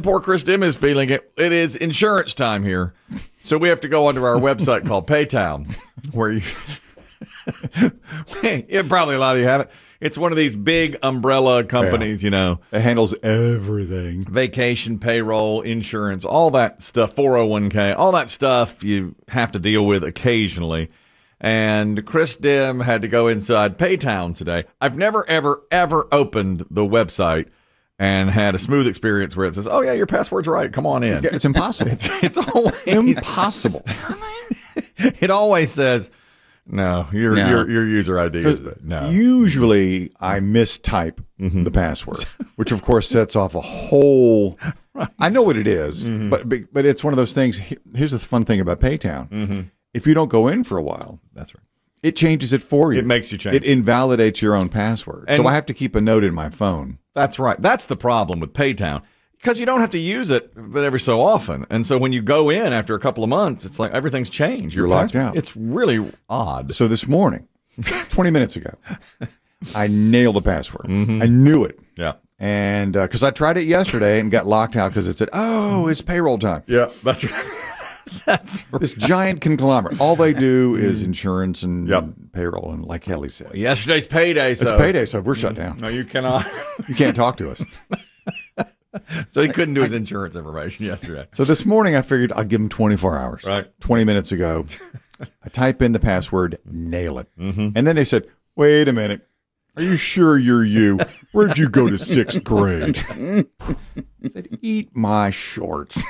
Poor Chris Demm is feeling it. It is insurance time here. So we have to go onto our website called Paytown, where you probably a lot of you have it. It's one of these big umbrella companies, you know. It handles everything. Vacation, payroll, insurance, all that stuff, 401k, all that stuff you have to deal with occasionally. And Chris Demm had to go inside Paytown today. I've never, ever, ever opened the website and had a smooth experience where it says, oh, yeah, your password's right. Come on in. Yeah, it's impossible. It's always impossible. It always says, no, your user ID is no. Usually I mistype the password, which of course sets off a whole. I know what it is, but it's one of those things. Here's the fun thing about Paytown: if you don't go in for a while, that's right. It changes it for you. It makes you change. It invalidates your own password. So I have to keep a note in my phone. That's right. That's the problem with Paytown. Because you don't have to use it but every so often. And so when you go in after a couple of months, it's like everything's changed. You're locked out. It's really odd. So this morning, 20 minutes ago, I nailed the password. I knew it. Yeah. And because I tried it yesterday and got locked out because it said, oh, it's payroll time. Yeah, that's right. That's right. This giant conglomerate. All they do is insurance and payroll. And like Kelly said. Yesterday's payday. It's payday, so we're shut down. No, you cannot. You can't talk to us. So he couldn't do his insurance information yesterday. So this morning I figured I'd give him 24 hours. Right. 20 minutes ago, I type in the password, nail it. And then they said, wait a minute. Are you sure you're you? Where'd you go to 6th grade? I said, eat my shorts.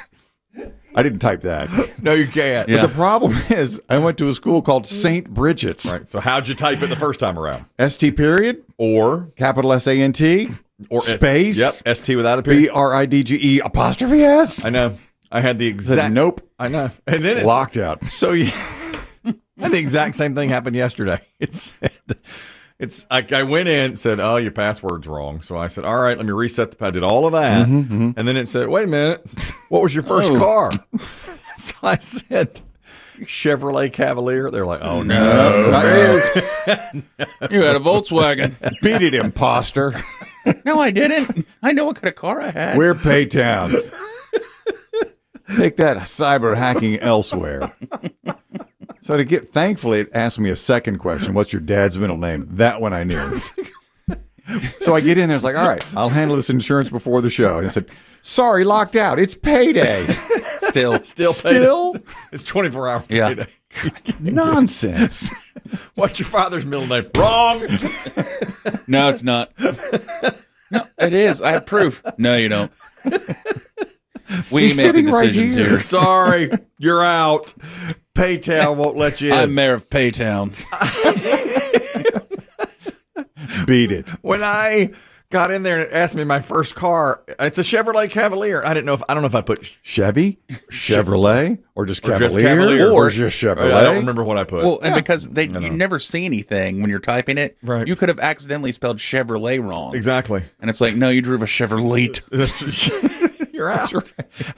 I didn't type that. No, you can't. But the problem is I went to a school called St. Bridget's. Right. So how'd you type it the first time around? ST period or capital SANT or space. Yep. ST without a period. BRIDGE apostrophe S. I know. I had the exact. Nope. I know. And then it's locked out. So and the exact same thing happened yesterday. It said, I went in, said, oh, your password's wrong. So I said, all right, let me reset the password. I did all of that. And then it said, wait a minute, what was your first car? So I said, Chevrolet Cavalier. They're like, oh, no. Not you. You had a Volkswagen. Beat it, imposter. No, I didn't. I know what kind of car I had. We're Paytown. Take that cyber hacking elsewhere. So thankfully, it asked me a second question. What's your dad's middle name? That one I knew. So I get in there. It's like, all right, I'll handle this insurance before the show. And I said, sorry, locked out. It's payday. Still. It's 24 hours payday. Nonsense. What's your father's middle name? Wrong. No, it's not. No, it is. I have proof. No, you don't. We make the decisions here. Sorry, you're out. Paytown won't let you in. I'm mayor of Paytown. Beat it. When I got in there and it asked me my first car, it's a Chevrolet Cavalier. I don't know if I put Chevy, Chevrolet, or just Cavalier, Cavalier, or just Chevrolet. I don't remember what I put. Well, and because you never see anything when you're typing it, right. You could have accidentally spelled Chevrolet wrong. Exactly. And it's like, no, you drove a Chevrolet. You're out. Right.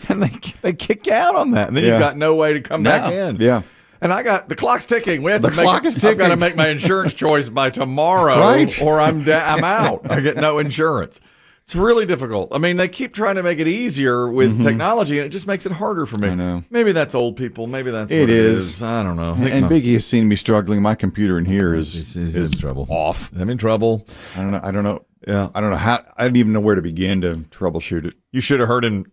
And they kick you out on that. And then you've got no way to come back in. Yeah. And the clock's ticking. We have the clock is ticking. I've got to make my insurance choice by tomorrow, right. Or I'm out. I get no insurance. It's really difficult. I mean, they keep trying to make it easier with technology, and it just makes it harder for me. I know. Maybe that's old people. Maybe that's what it is. I don't know. And Biggie has seen me struggling. My computer in here is in trouble. Off. I'm in trouble. I don't know. Yeah. I don't know how. I didn't even know where to begin to troubleshoot it. You should have heard on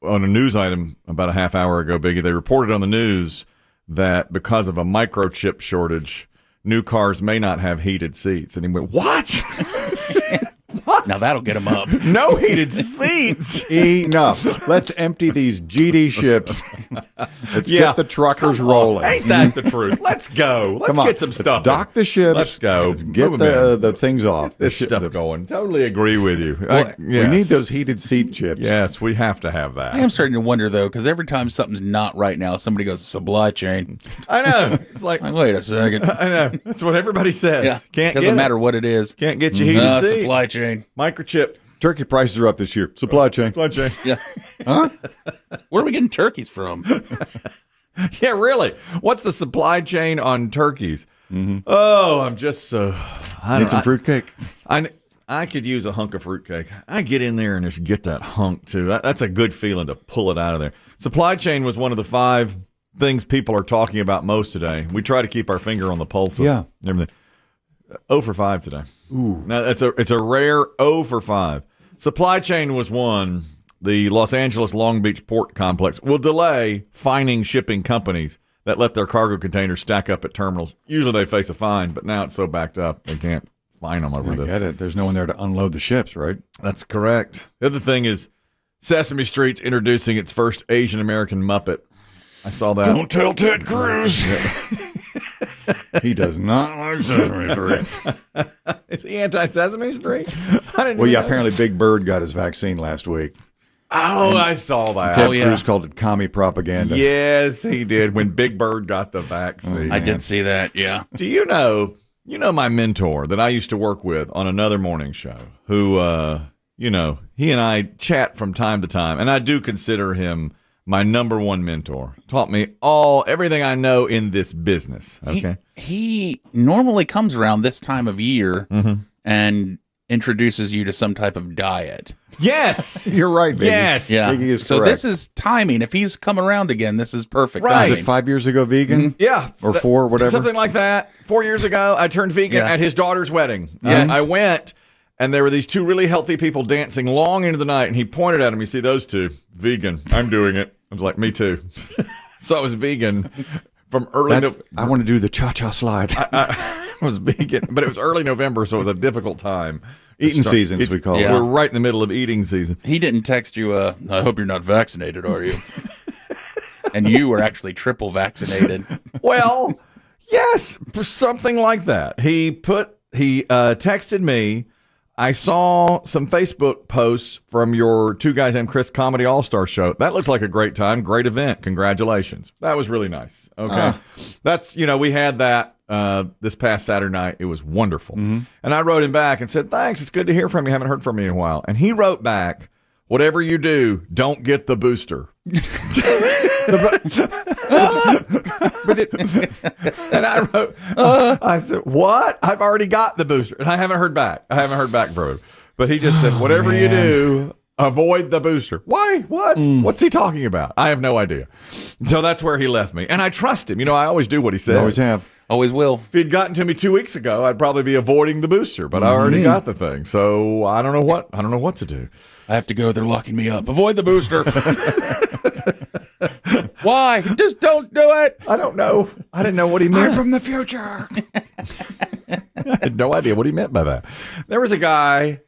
a news item about a half hour ago, Biggie. They reported on the news that because of a microchip shortage, new cars may not have heated seats. And he went, what? What? Now that'll get them up. No heated seats. Enough. Let's empty these GD ships. Let's get the truckers rolling. Ain't that the truth? Let's go. Let's get some stuff. Let's dock the ships. Let's go. Let's get the things off. This stuff going. Totally agree with you. Well, we need those heated seat chips. Yes, we have to have that. I am starting to wonder, though, because every time something's not right now, somebody goes, supply chain. I know. It's like, wait a second. I know. That's what everybody says. Yeah. Doesn't matter what it is. Can't get you heated seat. Supply chain. Microchip. Turkey prices are up this year. Supply chain. Yeah. Huh? Where are we getting turkeys from? Yeah, really. What's the supply chain on turkeys? Oh, I'm just so. Need some fruitcake. I I could use a hunk of fruitcake. I get in there and just get that hunk, too. That's a good feeling to pull it out of there. Supply chain was one of the 5 things people are talking about most today. We try to keep our finger on the pulse of everything. 0 for 5 today. Ooh. Now, it's a rare 0 for 5. Supply chain was one. The Los Angeles Long Beach Port Complex will delay fining shipping companies that let their cargo containers stack up at terminals. Usually they face a fine, but now it's so backed up they can't fine them over this. I get it. There's no one there to unload the ships, right? That's correct. The other thing is Sesame Street's introducing its first Asian American Muppet. I saw that. Don't tell Ted Cruz. He does not like Sesame Street. Is he anti-Sesame Street? Apparently Big Bird got his vaccine last week. Oh, I saw that. Ted Cruz called it commie propaganda. Yes, he did when Big Bird got the vaccine. I did see that, yeah. Do you know my mentor that I used to work with on another morning show who, he and I chat from time to time, and I do consider him my number one mentor. Taught me everything I know in this business. Okay. He normally comes around this time of year and introduces you to some type of diet. Yes. You're right, baby. Yes. Yeah. Biggie is so correct. this is timing. If he's come around again, this is perfect. Right. Was it 5 years ago vegan? Yeah. Or 4, whatever? Something like that. 4 years ago, I turned vegan at his daughter's wedding. Yes. I went, and there were these 2 really healthy people dancing long into the night, and he pointed at them. You see those 2? Vegan. I'm doing it. I was like, me too. So I was vegan from early. I want to do the cha-cha slide. I was vegan, but it was early November, so it was a difficult time. Eating season, as we call it. We're right in the middle of eating season. He didn't text you, I hope you're not vaccinated, are you? And you were actually triple vaccinated. Well, yes, for something like that. He texted me. I saw some Facebook posts from your 2 Guys Named Chris Comedy All-Star show. That looks like a great time. Great event. Congratulations. That was really nice. Okay. That's, we had that this past Saturday night. It was wonderful. And I wrote him back and said, thanks. It's good to hear from you. Haven't heard from you in a while. And he wrote back, whatever you do, don't get the booster. And I wrote, I said, what? I've already got the booster. And I haven't heard back. From him. But he just said, whatever you do, avoid the booster. Why? What? What's he talking about? I have no idea. So that's where he left me. And I trust him. I always do what he says. Always have. Always will. If he'd gotten to me 2 weeks ago, I'd probably be avoiding the booster, but I already got the thing. So I don't know what to do. I have to go. They're locking me up. Avoid the booster. Why? Just don't do it. I don't know. I didn't know what he meant. I'm from the future. I had no idea what he meant by that. There was a guy,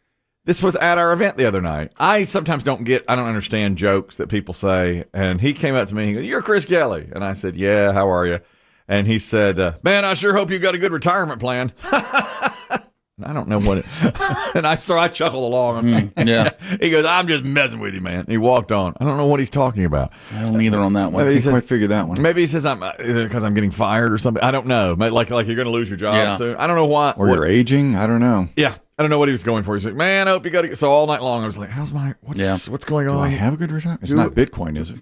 this was at our event the other night. I sometimes don't understand jokes that people say. And he came up to me and he goes, "You're Chris Kelly." And I said, "Yeah, how are you?" And he said, "Man, I sure hope you got a good retirement plan." I don't know what it, and I chuckled along. Yeah. He goes, "I'm just messing with you, man." And he walked on. I don't know what he's talking about. I don't either on that one. I can't quite figure that one. Maybe he says because I'm getting fired or something. I don't know. Like you're going to lose your job soon. I don't know why. Or you're aging. I don't know. Yeah. I don't know what he was going for. He's like, "Man, I hope you got to." So all night long, I was like, what's going on? Do I have a good retirement? It's not Bitcoin, is it?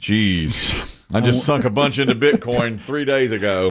Jeez. I just sunk a bunch into Bitcoin 3 days ago.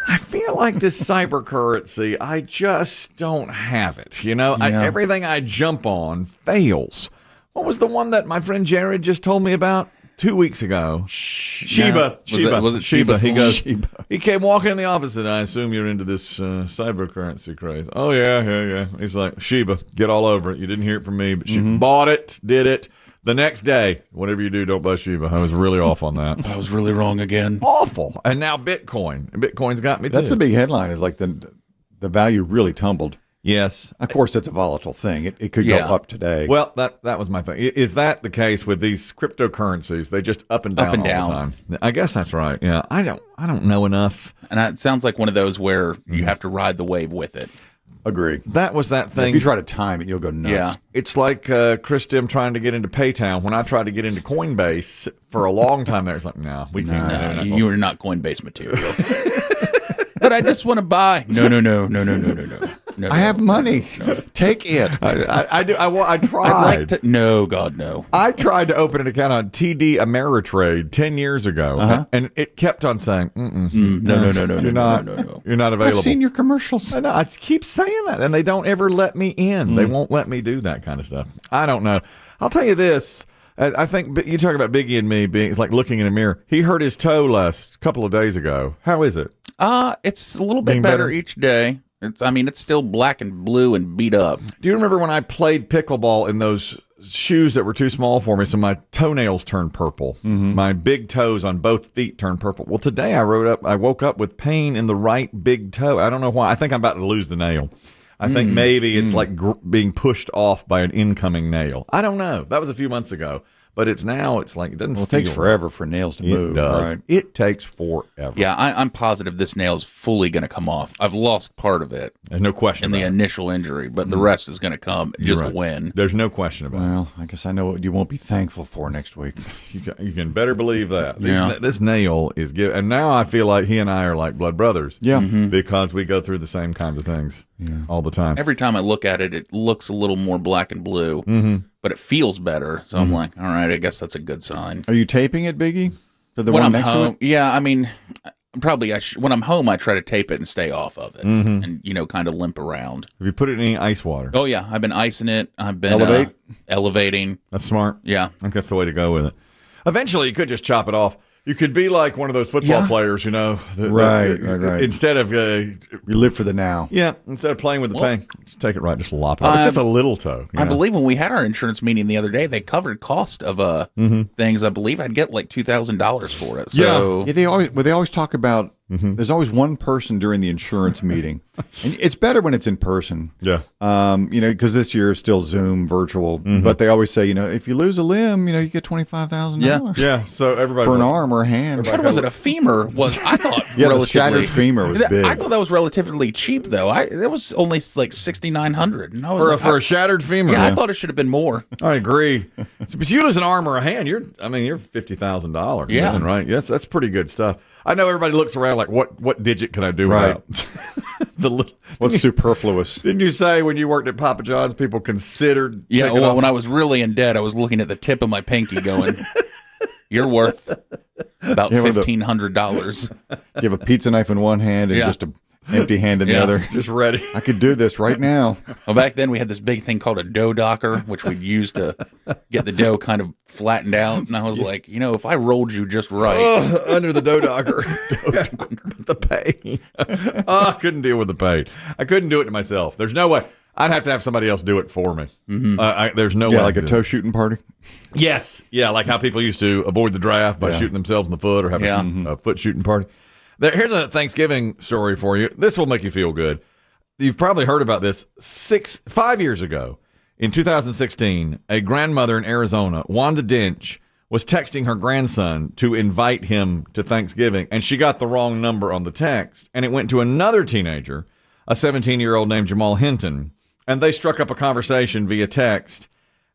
I feel like this cyber currency, I just don't have it. Everything I jump on fails. What was the one that my friend Jared just told me about 2 weeks ago? Shiba. Was it Shiba? He goes, Shiba. He came walking in the office and I assume you're into this cyber currency craze. Oh, yeah. He's like, Shiba, get all over it. You didn't hear it from me, but she bought it, did it. The next day, whatever you do, don't buy Shiba. I was really off on that. I was really wrong again. Awful. And now Bitcoin. Bitcoin's got me too. That's the big headline is like the value really tumbled. Yes. Of course, it's a volatile thing. It could go up today. Well, that was my thing. Is that the case with these cryptocurrencies? They just up and down all the time. I guess that's right. Yeah. I don't know enough. And it sounds like one of those where you have to ride the wave with it. Agree. That was that thing. If you try to time it, you'll go nuts. Yeah. It's like Chris Demm trying to get into Paytown. When I tried to get into Coinbase for a long time there, it's like, no, we can't. No, you are not Coinbase material. But I just want to buy. No. I have money. Take it. I do. I tried. I'd like to. No, God, no. I tried to open an account on TD Ameritrade 10 years ago, and it kept on saying, No. you're not available. I've seen your commercials. I know. I keep saying that, and they don't ever let me in. They won't let me do that kind of stuff. I don't know. I'll tell you this. I think you talk about Biggie and me being, it's like looking in a mirror. He hurt his toe last couple of days ago. How is it? It's a little bit better each day. It's still black and blue and beat up. Do you remember when I played pickleball in those shoes that were too small for me, so my toenails turned purple? My big toes on both feet turned purple. Well, today I woke up with pain in the right big toe. I don't know why. I think I'm about to lose the nail. I think maybe it's like being pushed off by an incoming nail. I don't know. That was a few months ago. But it's like, it doesn't feel. It takes forever for nails to move. It does. Right? It takes forever. Yeah, I'm positive this nail's fully going to come off. I've lost part of it. There's no question in the initial injury, but the rest is going to come just when. There's no question about it. Well, I guess I know what you won't be thankful for next week. You can better believe that. This nail is good. And now I feel like he and I are like blood brothers. Yeah. Because we go through the same kinds of things all the time. Every time I look at it, it looks a little more black and blue. But it feels better, so I'm like, all right, I guess that's a good sign. Are you taping it, Biggie? To the when one I'm next home, to it? yeah. Probably when I'm home, I try to tape it and stay off of it, and kind of limp around. Have you put it in any ice water? Oh yeah, I've been icing it. I've been elevating. That's smart. Yeah, I think that's the way to go with it. Eventually, you could just chop it off. You could be like one of those football players, Right. Instead of you live for the now. Yeah, instead of playing with the pain, just take it right, just lop it off. It's just a little toe. I believe when we had our insurance meeting the other day, they covered cost of things. I believe I'd get like $2,000 for it. So they always talk about. There's always one person during the insurance meeting, and it's better when it's in person. Yeah. Because this year is still Zoom virtual, but they always say, if you lose a limb, you get $25,000. Yeah. So everybody for an arm or a hand. What was it? A femur was I thought the shattered femur was big. I thought that was relatively cheap though. That was only like $6,900, and I was for a shattered femur. Yeah, I thought it should have been more. I agree. But you lose an arm or a hand, you're $50,000. Yeah. Right. That's pretty good stuff. I know everybody looks around like, what digit can I do without? What's superfluous? Didn't you say when you worked at Papa John's, people considered? Yeah, well, when I was really in debt, I was looking at the tip of my pinky going, you're worth about $1,500. You have a pizza knife in one hand and just an empty hand in the other. Just ready. I could do this right now. Well, back then we had this big thing called a dough docker, which we'd use to get the dough kind of flattened out. And I was like, if I rolled you just right. Under the dough docker. The pain. I couldn't deal with the pain. I couldn't do it to myself. There's no way. I'd have to have somebody else do it for me. There's no way. Yeah, like a toe shooting party? Yes. Yeah, like how people used to avoid the draft by shooting themselves in the foot or having a foot shooting party. Here's a Thanksgiving story for you. This will make you feel good. You've probably heard about this. 5 years ago, in 2016, a grandmother in Arizona, Wanda Dench, was texting her grandson to invite him to Thanksgiving, and she got the wrong number on the text, and it went to another teenager, a 17-year-old named Jamal Hinton, and they struck up a conversation via text,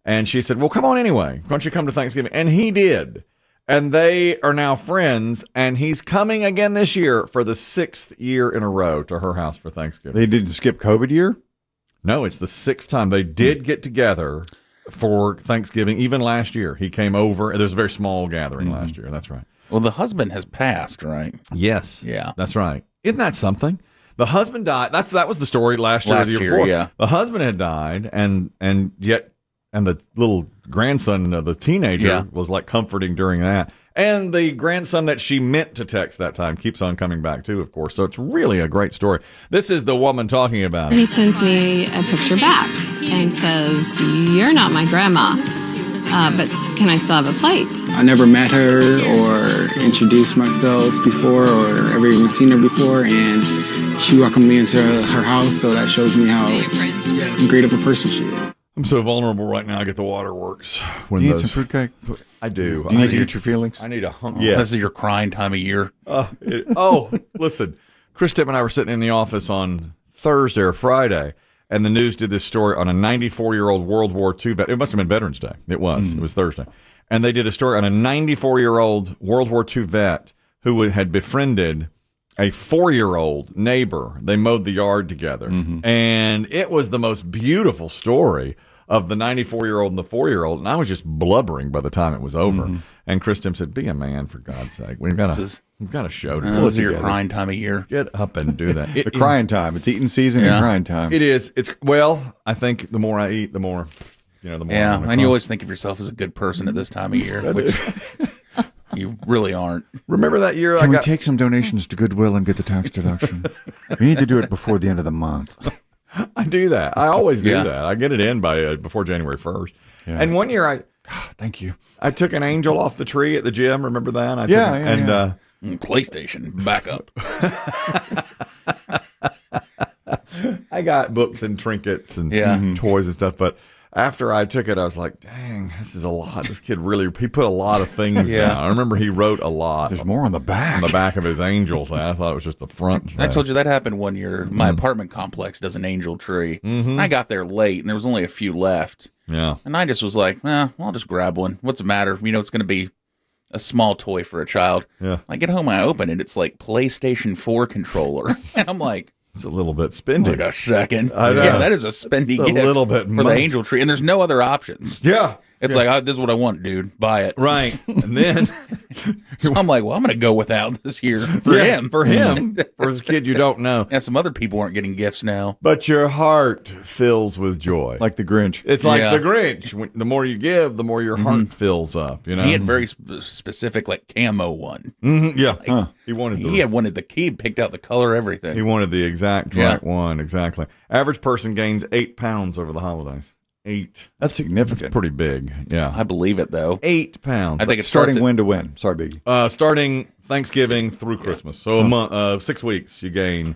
and she said, well, come on anyway. Why don't you come to Thanksgiving? And he did. And they are now friends, and he's coming again this year for the 6th year in a row to her house for Thanksgiving. They didn't skip COVID year? No, it's the 6th time. They did get together for Thanksgiving, even last year. He came over. There was a very small gathering last year. That's right. Well, the husband has passed, right? Yes. Yeah. That's right. Isn't that something? The husband died. That was the story last year. Last year, yeah. The husband had died, and the little grandson, the teenager, was like comforting during that. And the grandson that she meant to text that time keeps on coming back too, of course. So it's really a great story. This is the woman talking about it. He sends me a picture back and says, you're not my grandma, but can I still have a plate? I never met her or introduced myself before or ever even seen her before. And she welcomed me into her house. So that shows me how great of a person she is. I'm so vulnerable right now. I get the waterworks. You need some fruitcake? I do. Do you need to get your feelings? I need a hunk. Yes. This is your crying time of year. Listen. Chris Tipp and I were sitting in the office on Thursday or Friday, and the news did this story on a 94-year-old World War II vet. It must have been Veterans Day. It was. It was Thursday. And they did a story on a 94-year-old World War II vet who had befriended a 4-year-old neighbor. They mowed the yard together. And it was the most beautiful story of the 94-year-old and the 4-year-old. And I was just blubbering by the time it was over. And Chris Demm said, be a man, for God's sake. We've got a show to do. This is your crying time of year. Get up and do that. The crying time. It's eating season and crying time. It is. I think the more I eat, the more, the more. Yeah, and you always think of yourself as a good person at this time of year, which you really aren't. Remember that year Can we take some donations to Goodwill and get the tax deduction? We need to do it before the end of the month. I do that. I always do that. I get it in by before January 1st. Yeah. And one year thank you. I took an angel off the tree at the gym. Remember that? PlayStation backup. I got books and trinkets and toys and stuff, but after I took it, I was like, dang, this is a lot. This kid he put a lot of things down. I remember he wrote a lot. There's more on the back. On the back of his angel thing. I thought it was just the front. I told you that happened one year. My apartment complex does an angel tree. I got there late, and there was only a few left. Yeah. And I just was like, I'll just grab one. What's the matter? It's going to be a small toy for a child. Yeah. I get home, I open it. It's like PlayStation 4 controller. And I'm like, it's a little bit spendy. Wait a second. I know. Yeah, that is a spendy gift. A little bit for the angel tree. And there's no other options. Yeah. It's like, this is what I want, dude. Buy it. Right. And then so I'm like, well, I'm going to go without this year for him. For him. For a kid you don't know. Yeah, some other people aren't getting gifts now. But your heart fills with joy. Like the Grinch. It's like the Grinch. The more you give, the more your heart fills up. He had very specific, like, camo one. Yeah. Like, he wanted the key, picked out the color, everything. He wanted the exact right one. Exactly. Average person gains 8 pounds over the holidays. 8. That's significant. That's pretty big. Yeah. I believe it, though. 8 pounds. I think it's starting when to when? Sorry, Biggie. Starting Thanksgiving through Christmas. So a month, 6 weeks, you gain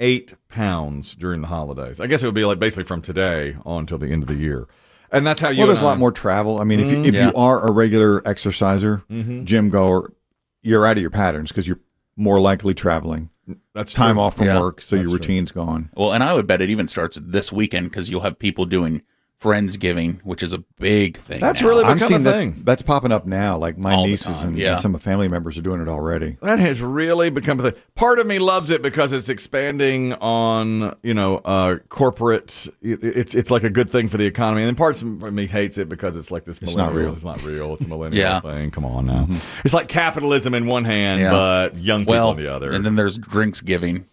8 pounds during the holidays. I guess it would be like basically from today on till the end of the year. And that's how you. Well, there's a lot more travel. I mean, if you are a regular exerciser, gym goer, you're out of your patterns because you're more likely traveling. That's time true. off from work, so That's your routine's gone. Well, and I would bet it even starts this weekend because you'll have people doing Friendsgiving, which is a big thing. That's now. really I'm become seeing a thing. That's popping up now. Like my All the nieces time, and some family members are doing it already. That has really become a thing. Part of me loves it because it's expanding on, corporate. It's like a good thing for the economy. And then parts of me hates it because it's like this. It's not real. It's not real. It's a millennial thing. Come on now. It's like capitalism in one hand, but young people on the other. And then there's Drinksgiving,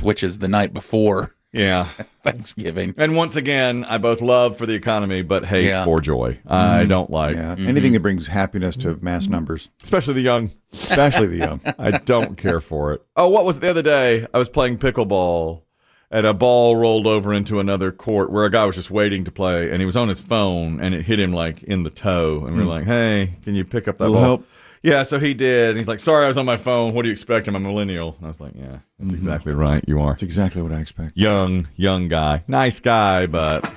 which is the night before. Yeah. Thanksgiving. And once again, I both love for the economy, but hate for joy. I don't like. Yeah. Anything that brings happiness to mass numbers. Especially the young. Especially the young. I don't care for it. Oh, what was it the other day? I was playing pickleball, and a ball rolled over into another court where a guy was just waiting to play, and he was on his phone, and it hit him like in the toe. And we're like, hey, can you pick up that ball? Help. Yeah, so he did. And he's like, sorry, I was on my phone. What do you expect? I'm a millennial. And I was like, yeah, that's exactly right. You are. That's exactly what I expect. Young guy. Nice guy, but,